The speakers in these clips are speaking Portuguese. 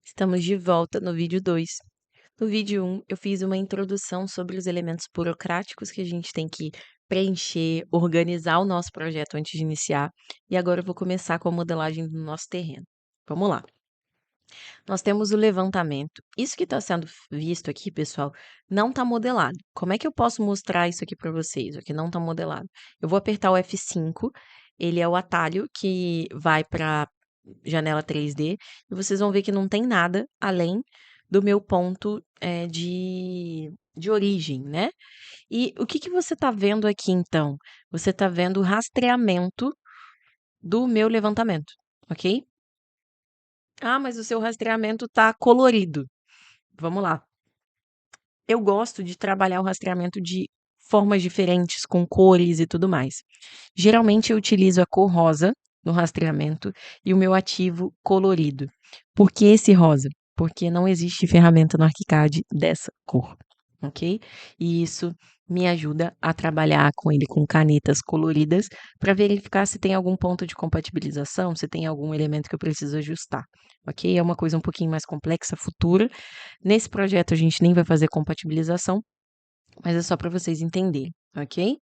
Estamos de volta no vídeo 2. No vídeo 1, eu fiz uma introdução sobre os elementos burocráticos que a gente tem que preencher, organizar o nosso projeto antes de iniciar. E agora eu vou começar com a modelagem do nosso terreno. Vamos lá. Nós temos o levantamento. Isso que está sendo visto aqui, pessoal, não está modelado. Como é que eu posso mostrar isso aqui para vocês? O que não está modelado? Eu vou apertar o F5, ele é o atalho que vai para janela 3D, e vocês vão ver que não tem nada além do meu ponto de origem, né? E o que você está vendo aqui, então? Você está vendo o rastreamento do meu levantamento, ok? Ah, mas o seu rastreamento está colorido. Vamos lá. Eu gosto de trabalhar o rastreamento de formas diferentes, com cores e tudo mais. Geralmente eu utilizo a cor rosa no rastreamento e o meu ativo colorido. Por que esse rosa? Porque não existe ferramenta no ArchiCAD dessa cor, ok? E isso me ajuda a trabalhar com ele com canetas coloridas para verificar se tem algum ponto de compatibilização, se tem algum elemento que eu preciso ajustar, ok? É uma coisa um pouquinho mais complexa, futura. Nesse projeto a gente nem vai fazer compatibilização, mas é só para vocês entenderem, ok?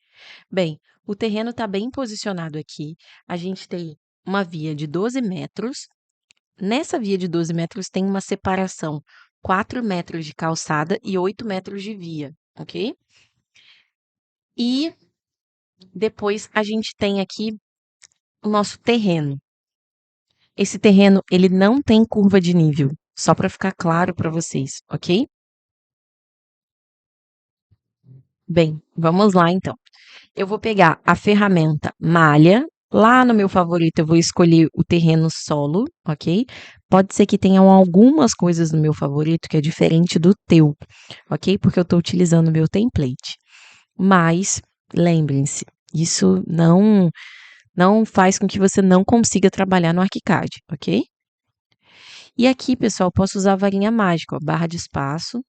Bem, o terreno está bem posicionado aqui. A gente tem uma via de 12 metros. Nessa via de 12 metros tem uma separação, 4 metros de calçada e 8 metros de via, ok? E depois a gente tem aqui o nosso terreno. Esse terreno, ele não tem curva de nível, só para ficar claro para vocês, ok? Bem, vamos lá então. Eu vou pegar a ferramenta malha. Lá no meu favorito eu vou escolher o terreno solo, ok? Pode ser que tenham algumas coisas no meu favorito que é diferente do teu, ok? Porque eu estou utilizando o meu template. Mas, lembrem-se, isso não faz com que você não consiga trabalhar no ArchiCAD, ok? E aqui, pessoal, posso usar a varinha mágica, ó, barra de espaço.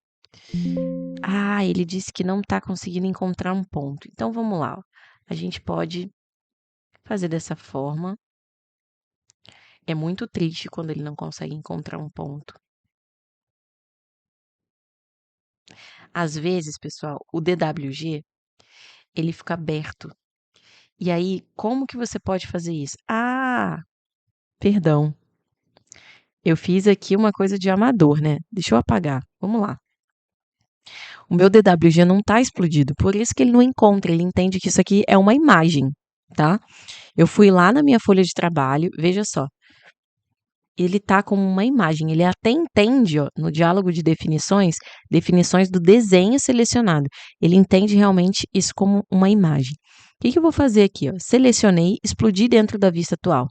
Ah, ele disse que não está conseguindo encontrar um ponto. Então, vamos lá. Ó. A gente pode fazer dessa forma. É muito triste quando ele não consegue encontrar um ponto. Às vezes, pessoal, o DWG, ele fica aberto. E aí, como que você pode fazer isso? Ah, perdão. Eu fiz aqui uma coisa de amador, né? Deixa eu apagar. Vamos lá. O meu DWG não está explodido, por isso que ele não encontra, ele entende que isso aqui é uma imagem, tá? Eu fui lá na minha folha de trabalho, veja só. Ele tá como uma imagem, ele até entende, ó, no diálogo de definições, definições do desenho selecionado. Ele entende realmente isso como uma imagem. O que eu vou fazer aqui? Ó? Selecionei, explodi dentro da vista atual.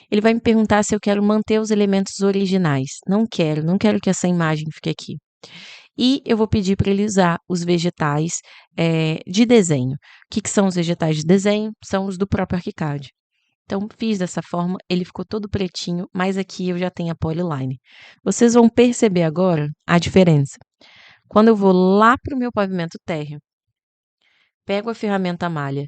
Ele vai me perguntar se eu quero manter os elementos originais. Não quero que essa imagem fique aqui. E eu vou pedir para ele usar os vegetais de desenho. O que são os vegetais de desenho? São os do próprio ArchiCAD. Então, fiz dessa forma, ele ficou todo pretinho, mas aqui eu já tenho a polyline. Vocês vão perceber agora a diferença. Quando eu vou lá para o meu pavimento térreo, pego a ferramenta malha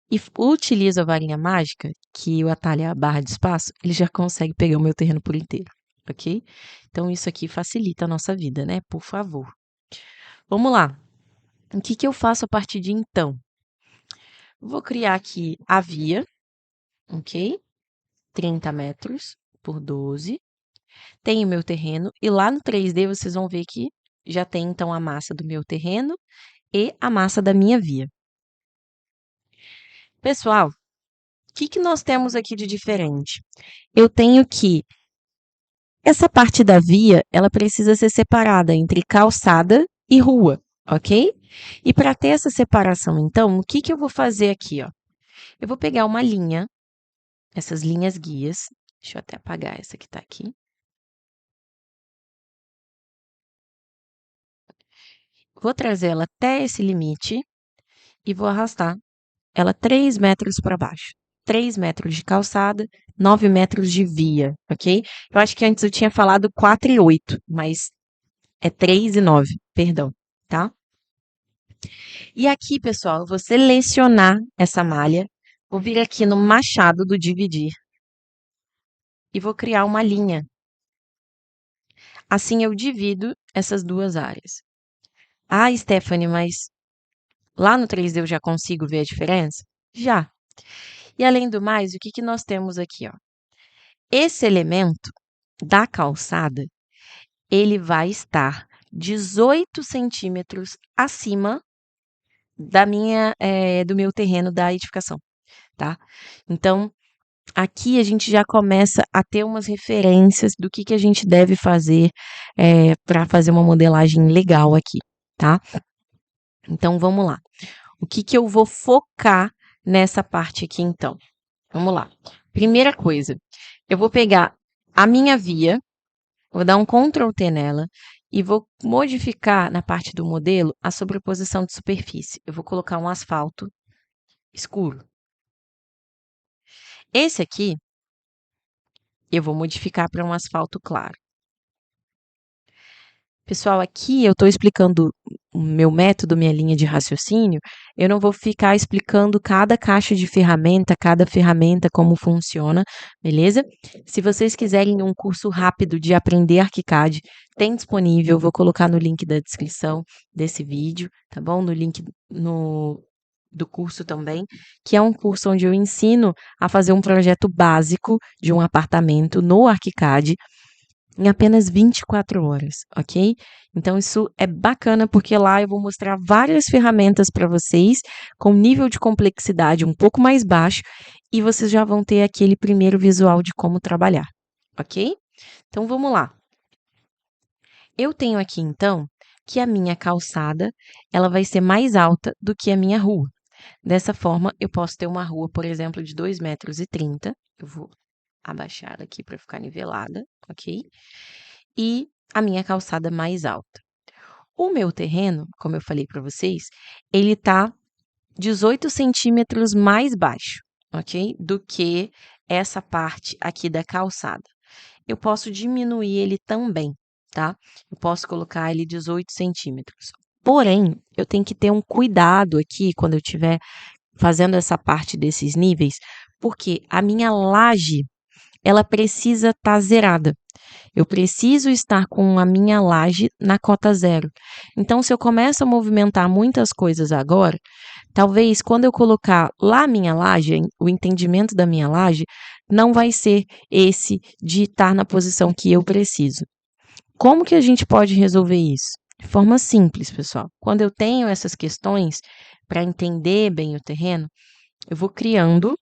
e utilizo a varinha mágica, que o atalho é a barra de espaço, ele já consegue pegar o meu terreno por inteiro, ok? Então, isso aqui facilita a nossa vida, né? Por favor. Vamos lá. O que eu faço a partir de então? Vou criar aqui a via, ok? 30 metros por 12. Tenho meu terreno e lá no 3D vocês vão ver que já tem então a massa do meu terreno e a massa da minha via. Pessoal, o que nós temos aqui de diferente? Eu tenho que essa parte da via, ela precisa ser separada entre calçada e rua, ok? E para ter essa separação, então, o que eu vou fazer aqui, ó? Eu vou pegar uma linha, essas linhas guias, deixa eu até apagar essa que está aqui. Vou trazer ela até esse limite e vou arrastar ela 3 metros para baixo. 3 metros de calçada, 9 metros de via, ok? Eu acho que antes eu tinha falado 4 e 8, mas é 3 e 9, perdão, tá? E aqui, pessoal, eu vou selecionar essa malha, vou vir aqui no machado do dividir e vou criar uma linha. Assim eu divido essas duas áreas. Ah, Stephanie, mas lá no 3D eu já consigo ver a diferença? Já. E além do mais, o que que nós temos aqui, ó? Esse elemento da calçada, ele vai estar 18 centímetros acima do meu terreno da edificação, tá? Então, aqui a gente já começa a ter umas referências do que a gente deve fazer para fazer uma modelagem legal aqui, tá? Então, vamos lá. O que que eu vou focar nessa parte aqui, então? Vamos lá. Primeira coisa, eu vou pegar a minha via, vou dar um Ctrl T nela e vou modificar na parte do modelo a sobreposição de superfície. Eu vou colocar um asfalto escuro. Esse aqui, eu vou modificar para um asfalto claro. Pessoal, aqui eu estou explicando o meu método, minha linha de raciocínio. Eu não vou ficar explicando cada caixa de ferramenta, cada ferramenta, como funciona, beleza? Se vocês quiserem um curso rápido de aprender ArchiCAD, tem disponível. Vou colocar no link da descrição desse vídeo, tá bom? No link do curso também, que é um curso onde eu ensino a fazer um projeto básico de um apartamento no ArchiCAD em apenas 24 horas, ok? Então, isso é bacana porque lá eu vou mostrar várias ferramentas para vocês com nível de complexidade um pouco mais baixo e vocês já vão ter aquele primeiro visual de como trabalhar, ok? Então, vamos lá. Eu tenho aqui, então, que a minha calçada ela vai ser mais alta do que a minha rua. Dessa forma, eu posso ter uma rua, por exemplo, de 2,30 metros. Eu vou abaixar aqui para ficar nivelada, ok? E a minha calçada mais alta. O meu terreno, como eu falei para vocês, ele tá 18 centímetros mais baixo, ok? Do que essa parte aqui da calçada. Eu posso diminuir ele também, tá? Eu posso colocar ele 18 centímetros. Porém, eu tenho que ter um cuidado aqui quando eu estiver fazendo essa parte desses níveis, porque a minha laje, ela precisa estar zerada. Eu preciso estar com a minha laje na cota zero. Então, se eu começo a movimentar muitas coisas agora, talvez quando eu colocar lá a minha laje, o entendimento da minha laje, não vai ser esse de estar na posição que eu preciso. Como que a gente pode resolver isso? De forma simples, pessoal. Quando eu tenho essas questões para entender bem o terreno, eu vou criando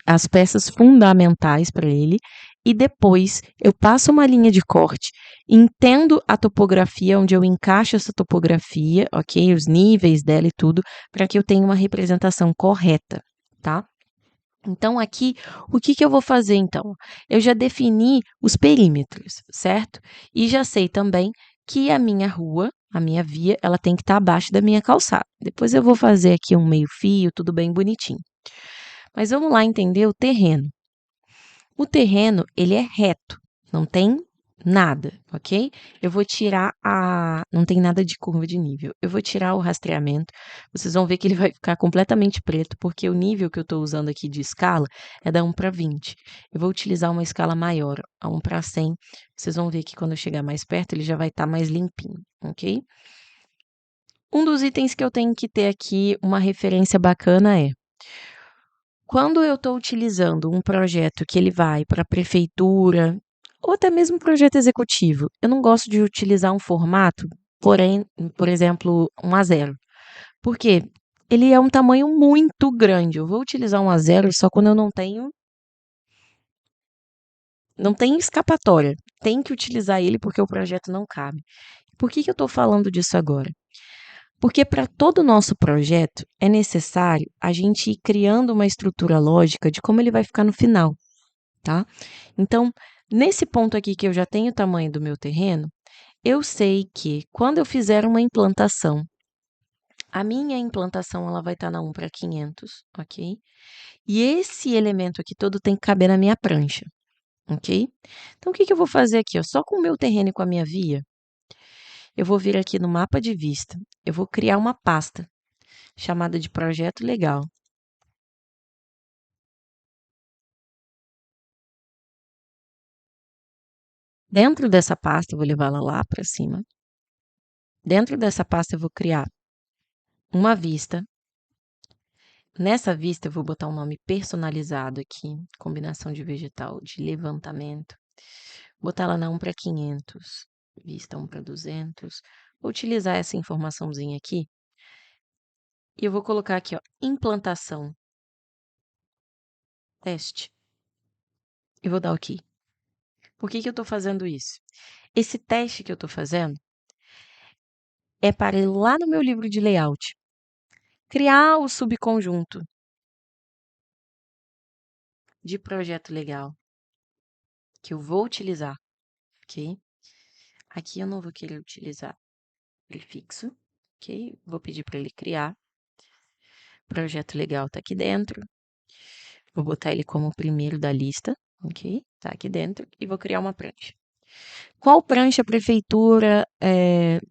as peças fundamentais para ele e depois eu passo uma linha de corte, entendo a topografia, onde eu encaixo essa topografia, ok? Os níveis dela e tudo, para que eu tenha uma representação correta, tá? Então, aqui, o que que eu vou fazer, então? Eu já defini os perímetros, certo? E já sei também que a minha rua, a minha via, ela tem que estar abaixo da minha calçada. Depois eu vou fazer aqui um meio-fio, tudo bem bonitinho. Mas vamos lá entender o terreno. O terreno, ele é reto, não tem nada, ok? Eu vou tirar não tem nada de curva de nível. Eu vou tirar o rastreamento. Vocês vão ver que ele vai ficar completamente preto, porque o nível que eu estou usando aqui de escala é da 1 para 20. Eu vou utilizar uma escala maior, a 1 para 100. Vocês vão ver que quando eu chegar mais perto, ele já vai estar mais limpinho, ok? Um dos itens que eu tenho que ter aqui, uma referência bacana quando eu estou utilizando um projeto que ele vai para a prefeitura, ou até mesmo projeto executivo, eu não gosto de utilizar um formato, porém, por exemplo, 1:0. Por quê? Ele é um tamanho muito grande. Eu vou utilizar 1:0 só quando eu não tenho escapatória. Tem que utilizar ele porque o projeto não cabe. Por que eu estou falando disso agora? Porque para todo o nosso projeto é necessário a gente ir criando uma estrutura lógica de como ele vai ficar no final. Tá? Então, nesse ponto aqui que eu já tenho o tamanho do meu terreno, eu sei que quando eu fizer uma implantação, a minha implantação ela vai estar na 1 para 500, ok? E esse elemento aqui todo tem que caber na minha prancha, ok? Então, o que eu vou fazer aqui? Ó? Só com o meu terreno e com a minha via, eu vou vir aqui no mapa de vista, eu vou criar uma pasta chamada de projeto legal. Dentro dessa pasta, eu vou levá-la lá para cima. Dentro dessa pasta, eu vou criar uma vista. Nessa vista, eu vou botar um nome personalizado aqui, combinação de vegetal de levantamento. Botar ela na 1 para 500, vista 1 para 200. Vou utilizar essa informaçãozinha aqui. E eu vou colocar aqui, ó, implantação, teste. E vou dar OK. Por que que eu estou fazendo isso? Esse teste que eu estou fazendo é para ir lá no meu livro de layout, criar o subconjunto de projeto legal que eu vou utilizar, ok? Aqui eu não vou querer utilizar prefixo, ok? Vou pedir para ele criar. Projeto legal está aqui dentro. Vou botar ele como o primeiro da lista, ok? Tá aqui dentro. E vou criar uma prancha. Qual prancha a prefeitura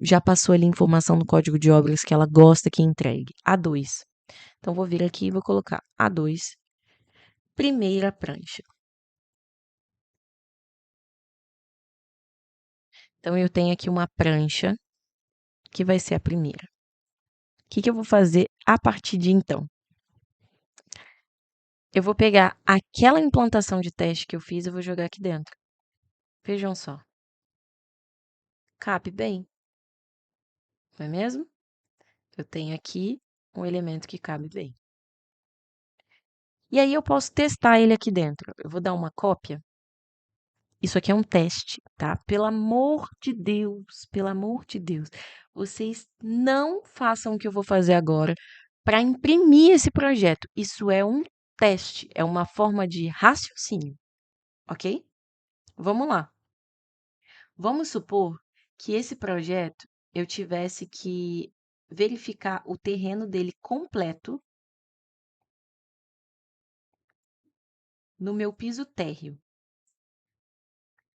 já passou ali informação no código de obras que ela gosta que entregue? A2. Então, vou vir aqui e vou colocar A2, primeira prancha. Então, eu tenho aqui uma prancha que vai ser a primeira. O que que eu vou fazer a partir de então? Eu vou pegar aquela implantação de teste que eu fiz e vou jogar aqui dentro. Vejam só. Cabe bem, não é mesmo? Eu tenho aqui um elemento que cabe bem. E aí eu posso testar ele aqui dentro. Eu vou dar uma cópia. Isso aqui é um teste, tá? Pelo amor de Deus, pelo amor de Deus, vocês não façam o que eu vou fazer agora para imprimir esse projeto. Isso é um teste, é uma forma de raciocínio, ok? Vamos lá. Vamos supor que esse projeto eu tivesse que verificar o terreno dele completo no meu piso térreo,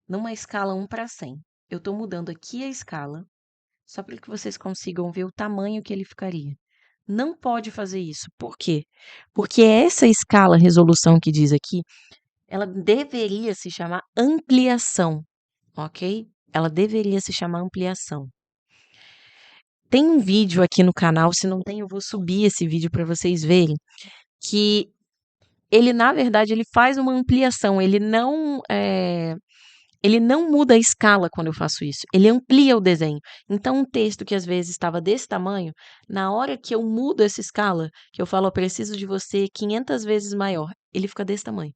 numa escala 1 para 100. Eu estou mudando aqui a escala, só para que vocês consigam ver o tamanho que ele ficaria. Não pode fazer isso. Por quê? Porque essa escala resolução que diz aqui, ela deveria se chamar ampliação, ok? Ela deveria se chamar ampliação. Tem um vídeo aqui no canal, se não tem, eu vou subir esse vídeo para vocês verem, que ele, na verdade, ele faz uma ampliação, ele não muda a escala quando eu faço isso, ele amplia o desenho. Então, um texto que às vezes estava desse tamanho, na hora que eu mudo essa escala, que eu falo, eu preciso de você 500 vezes maior, ele fica desse tamanho.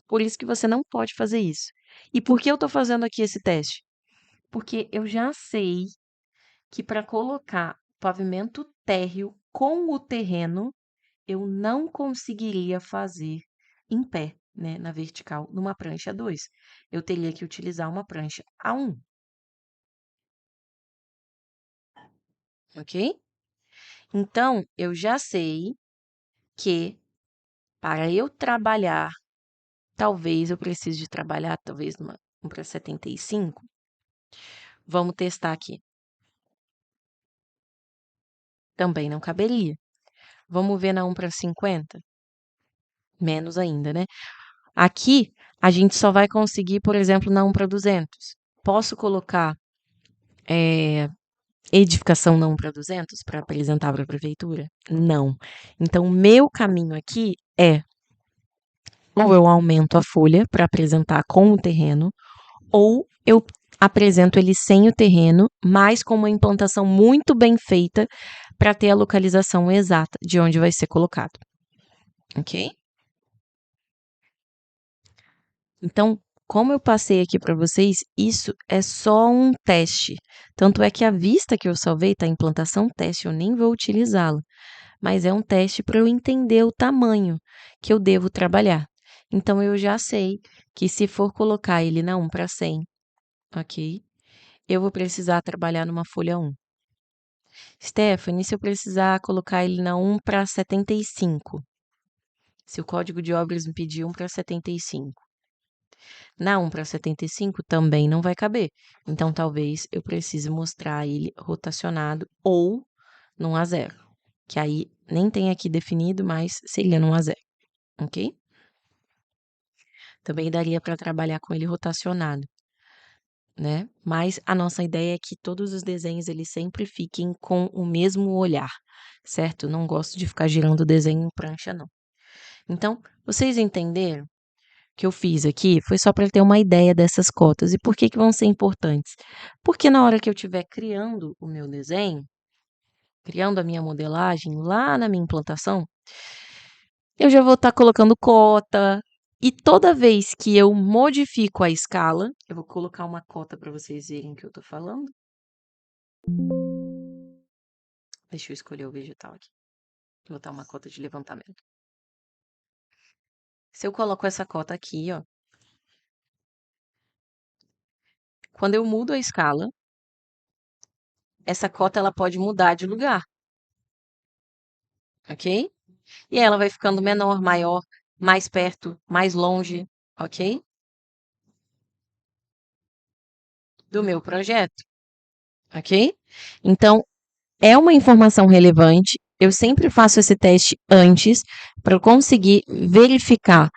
Por isso que você não pode fazer isso. E por que eu estou fazendo aqui esse teste? Porque eu já sei que para colocar pavimento térreo com o terreno, eu não conseguiria fazer em pé, né, na vertical, numa prancha 2. Eu teria que utilizar uma prancha A1. Ok? Então, eu já sei que para eu trabalhar, talvez eu precise de trabalhar, talvez numa 1 para 75. Vamos testar aqui. Também não caberia. Vamos ver na 1 para 50? Menos ainda, né? Aqui, a gente só vai conseguir, por exemplo, na 1 para 200. Posso colocar edificação na 1 para 200 para apresentar para a prefeitura? Não. Então, o meu caminho aqui é ou eu aumento a folha para apresentar com o terreno, ou eu apresento ele sem o terreno, mas com uma implantação muito bem feita para ter a localização exata de onde vai ser colocado. Ok? Então, como eu passei aqui para vocês, isso é só um teste. Tanto é que a vista que eu salvei está implantação teste, eu nem vou utilizá-la. Mas é um teste para eu entender o tamanho que eu devo trabalhar. Então, eu já sei que se for colocar ele na 1 para 100, ok? Eu vou precisar trabalhar numa folha 1. Stephanie, se eu precisar colocar ele na 1 para 75? Se o código de obras me pedir 1 para 75. Na 1 para 75 também não vai caber. Então, talvez eu precise mostrar ele rotacionado ou num A0. Que aí nem tem aqui definido, mas seria num A0. Ok? Também daria para trabalhar com ele rotacionado. né? Mas a nossa ideia é que todos os desenhos eles sempre fiquem com o mesmo olhar, certo? Não gosto de ficar girando o desenho em prancha, não. Então, vocês entenderam? Que eu fiz aqui foi só para ter uma ideia dessas cotas. E por que que vão ser importantes? Porque na hora que eu estiver criando o meu desenho, criando a minha modelagem lá na minha implantação, eu já vou estar colocando cota. E toda vez que eu modifico a escala, eu vou colocar uma cota para vocês verem o que eu estou falando. Deixa eu escolher o vegetal aqui. Vou botar uma cota de levantamento. Se eu coloco essa cota aqui, ó, quando eu mudo a escala, essa cota ela pode mudar de lugar, ok? E ela vai ficando menor, maior, mais perto, mais longe, ok? Do meu projeto, ok? Então, é uma informação relevante. Eu sempre faço esse teste antes para eu conseguir verificar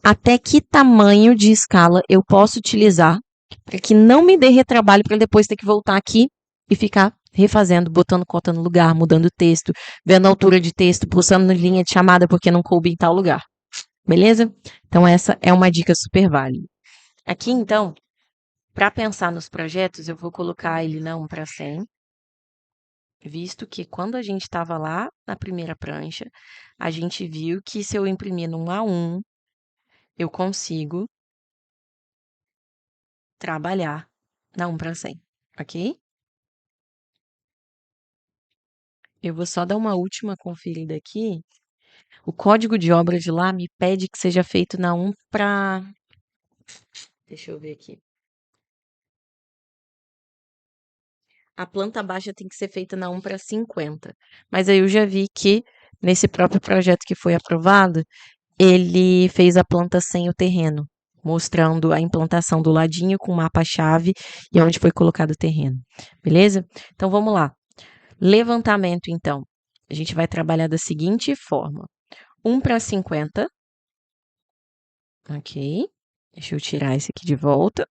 até que tamanho de escala eu posso utilizar para que não me dê retrabalho para depois ter que voltar aqui e ficar refazendo, botando cota no lugar, mudando o texto, vendo a altura de texto, pulsando linha de chamada porque não coube em tal lugar. Beleza? Então, essa é uma dica super válida. Aqui, então, para pensar nos projetos, eu vou colocar ele na 1 para 100, visto que quando a gente estava lá na primeira prancha, a gente viu que se eu imprimir no 1 a 1, eu consigo trabalhar na 1 para 100, ok? Eu vou só dar uma última conferida aqui. O código de obra de lá me pede que seja feito na 1 para... Deixa eu ver aqui. A planta baixa tem que ser feita na 1 para 50. Mas aí eu já vi que nesse próprio projeto que foi aprovado, ele fez a planta sem o terreno, mostrando a implantação do ladinho com o mapa-chave e onde foi colocado o terreno. Beleza? Então vamos lá. Levantamento, então. A gente vai trabalhar da seguinte forma: 1 para 50. Ok. Deixa eu tirar esse aqui de volta.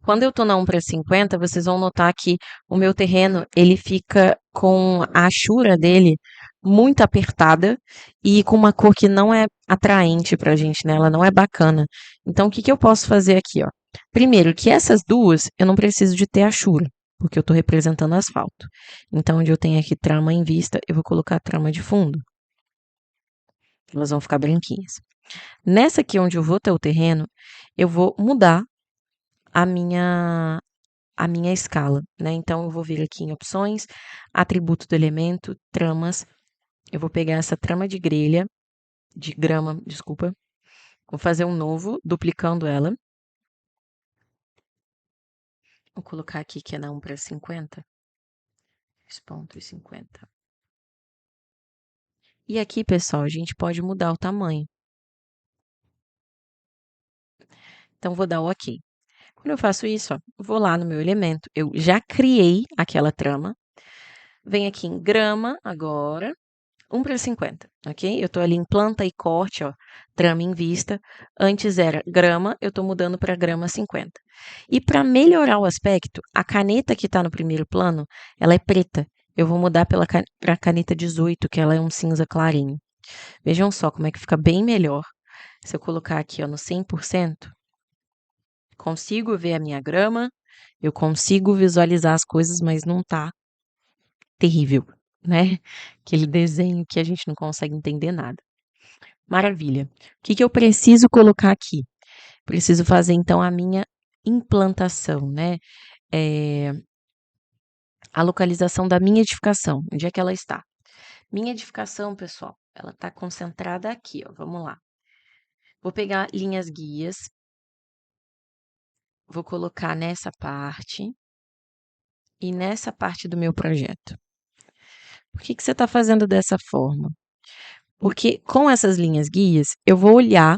Quando eu tô na 1 para 50, vocês vão notar que o meu terreno, ele fica com a achura dele muito apertada e com uma cor que não é atraente pra gente, né? Ela não é bacana. Então, o que que eu posso fazer aqui, ó? Primeiro, que essas duas eu não preciso de ter achura, porque eu tô representando asfalto. Então, onde eu tenho aqui trama em vista, eu vou colocar a trama de fundo. Elas vão ficar branquinhas. Nessa aqui onde eu vou ter o terreno, eu vou mudar a minha escala, né? Então, eu vou vir aqui em opções, atributo do elemento, tramas. Eu vou pegar essa trama de grelha, de grama, desculpa. Vou fazer um novo, duplicando ela. Vou colocar aqui que é na 1 para 50. 2,50. E aqui, pessoal, a gente pode mudar o tamanho. Então, vou dar o OK. Quando eu faço isso, ó, vou lá no meu elemento, eu já criei aquela trama. Venho aqui em grama agora, 1 para 50, ok? Eu estou ali em planta e corte, ó, trama em vista. Antes era grama, eu estou mudando para grama 50. E para melhorar o aspecto, a caneta que está no primeiro plano, ela é preta. Eu vou mudar para a caneta 18, que ela é um cinza clarinho. Vejam só como é que fica bem melhor. Se eu colocar aqui, ó, no 100%, consigo ver a minha grama, eu consigo visualizar as coisas, mas não tá terrível, né? Aquele desenho que a gente não consegue entender nada. Maravilha. O que que eu preciso colocar aqui? Preciso fazer, então, a minha implantação, né? A localização da minha edificação. Onde é que ela está? Minha edificação, pessoal, ela está concentrada aqui, ó. Vamos lá. Vou pegar linhas guias. Vou colocar nessa parte e nessa parte do meu projeto. Por que que você está fazendo dessa forma? Porque com essas linhas guias, eu vou olhar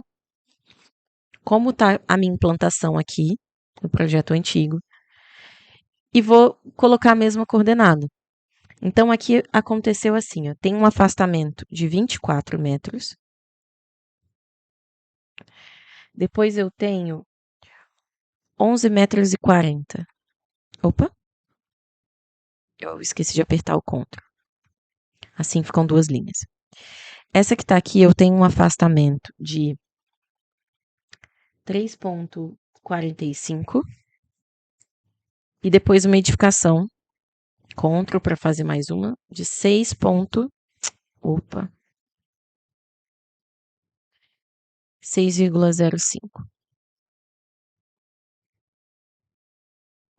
como está a minha implantação aqui, no projeto antigo, e vou colocar a mesma coordenada. Então, aqui aconteceu assim, ó, tem um afastamento de 24 metros Depois eu tenho 11,40 m. Opa, eu esqueci de apertar o CTRL. Assim ficam duas linhas. Essa que tá aqui, eu tenho um afastamento de 3,45 e depois uma edificação, CTRL para fazer mais uma, de 6,05.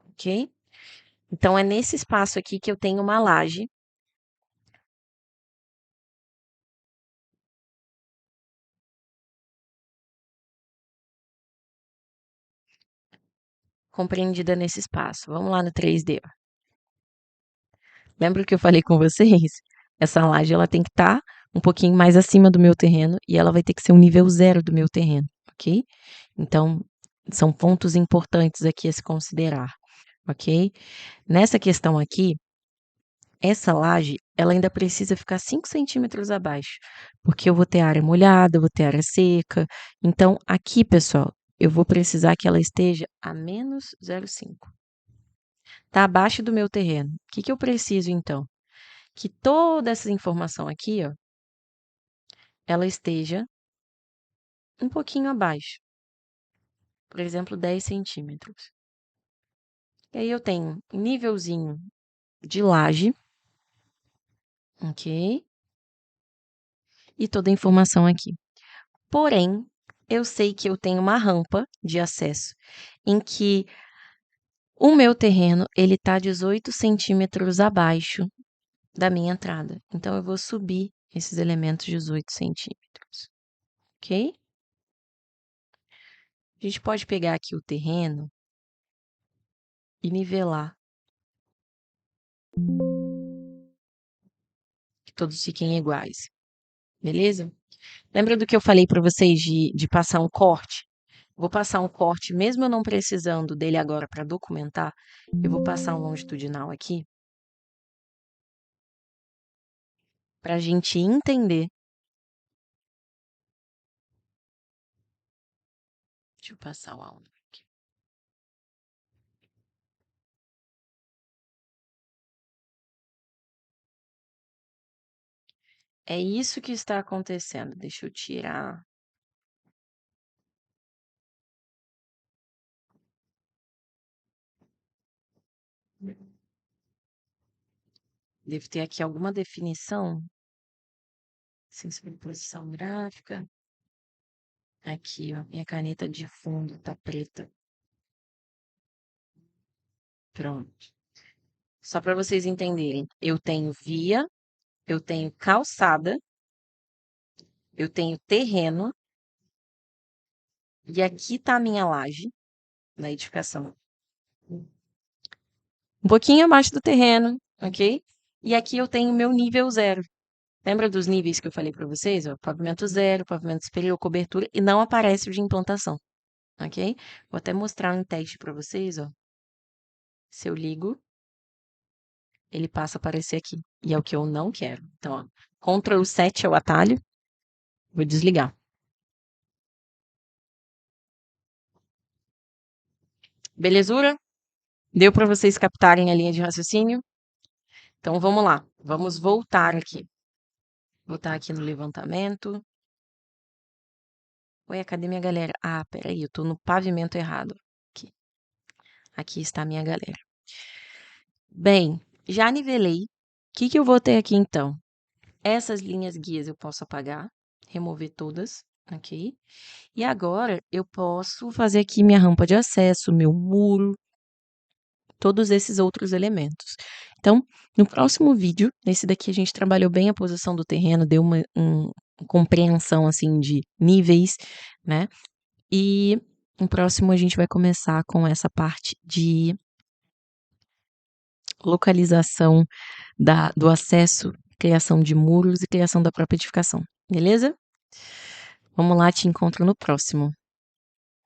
Ok? Então, é nesse espaço aqui que eu tenho uma laje. Compreendida nesse espaço. Vamos lá no 3D. Lembra que eu falei com vocês? Essa laje ela tem que estar um pouquinho mais acima do meu terreno e ela vai ter que ser um nível 0 do meu terreno, ok? Então, são pontos importantes aqui a se considerar, ok? Nessa questão aqui, essa laje, ela ainda precisa ficar 5 centímetros abaixo, porque eu vou ter área molhada, eu vou ter área seca. Então, aqui, pessoal, eu vou precisar que ela esteja a menos 0,5. Tá abaixo do meu terreno. O que que eu preciso, então? Que toda essa informação aqui, ó, ela esteja um pouquinho abaixo. Por exemplo, 10 centímetros. E aí eu tenho um nívelzinho de laje, ok? E toda a informação aqui. Porém, eu sei que eu tenho uma rampa de acesso em que o meu terreno ele está 18 centímetros abaixo da minha entrada. Então, eu vou subir esses elementos 18 centímetros, ok? A gente pode pegar aqui o terreno e nivelar. Que todos fiquem iguais, beleza? Lembra do que eu falei para vocês de passar um corte? Vou passar um corte, mesmo eu não precisando dele agora para documentar, eu vou passar um longitudinal aqui para a gente entender. Deixa eu passar o áudio aqui. É isso que está acontecendo. Deixa eu tirar. Devo ter aqui alguma definição. Sem sobreposição gráfica. Aqui, ó. Minha caneta de fundo tá preta. Pronto. Só para vocês entenderem. Eu tenho via, eu tenho calçada, eu tenho terreno. E aqui tá a minha laje na edificação. Um pouquinho abaixo do terreno, ok? E aqui eu tenho o meu nível 0. Lembra dos níveis que eu falei para vocês? Ó, pavimento 0, pavimento superior, cobertura, e não aparece o de implantação, ok? Vou até mostrar um teste para vocês, ó. Se eu ligo, ele passa a aparecer aqui. E é o que eu não quero. Então, ó, Ctrl 7 é o atalho. Vou desligar. Belezura? Deu para vocês captarem a linha de raciocínio? Então, vamos lá. Vamos voltar aqui. Voltar aqui no levantamento. Oi, cadê minha galera? Ah, peraí, eu tô no pavimento errado. Aqui está a minha galera. Bem, já nivelei. O que que eu vou ter aqui, então? Essas linhas guias eu posso apagar, remover todas, ok? E agora eu posso fazer aqui minha rampa de acesso, meu muro, todos esses outros elementos. Então, no próximo vídeo, nesse daqui a gente trabalhou bem a posição do terreno, deu uma compreensão, assim, de níveis, né? E no próximo a gente vai começar com essa parte de localização do acesso, criação de muros e criação da própria edificação, beleza? Vamos lá, te encontro no próximo.